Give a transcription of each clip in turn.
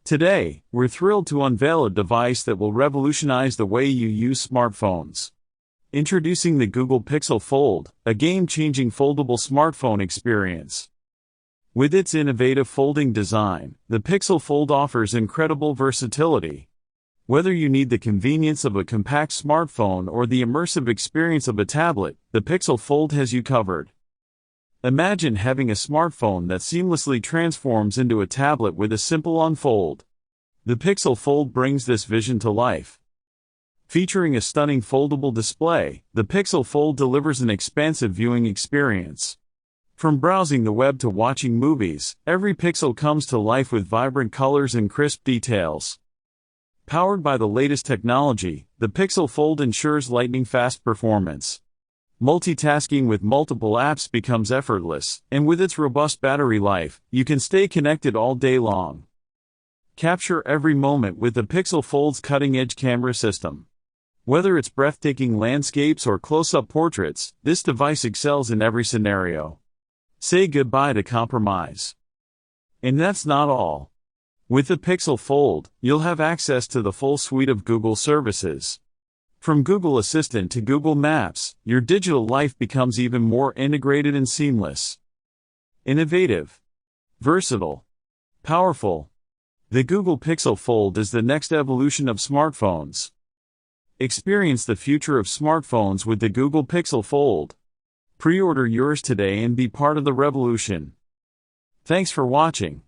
Today, we're thrilled to unveil a device that will revolutionize the way you use smartphones. Introducing the Google Pixel Fold, a game-changing foldable smartphone experience. With its innovative folding design, the Pixel Fold offers incredible versatility. Whether you need the convenience of a compact smartphone or the immersive experience of a tablet, the Pixel Fold has you covered. Imagine having a smartphone that seamlessly transforms into a tablet with a simple unfold. The Pixel Fold brings this vision to life. Featuring a stunning foldable display, the Pixel Fold delivers an expansive viewing experience. From browsing the web to watching movies, every pixel comes to life with vibrant colors and crisp details. Powered by the latest technology, the Pixel Fold ensures lightning-fast performance. Multitasking with multiple apps becomes effortless, and with its robust battery life, you can stay connected all day long. Capture every moment with the Pixel Fold's cutting-edge camera system. Whether it's breathtaking landscapes or close-up portraits, this device excels in every scenario. Say goodbye to compromise. And that's not all. With the Pixel Fold, you'll have access to the full suite of Google services. From Google Assistant to Google Maps, your digital life becomes even more integrated and seamless. Innovative, versatile, powerful. The Google Pixel Fold is the next evolution of smartphones. Experience the future of smartphones with the Google Pixel Fold. Pre-order yours today and be part of the revolution. Thanks for watching.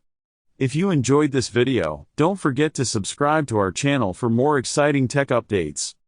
If you enjoyed this video, don't forget to subscribe to our channel for more exciting tech updates.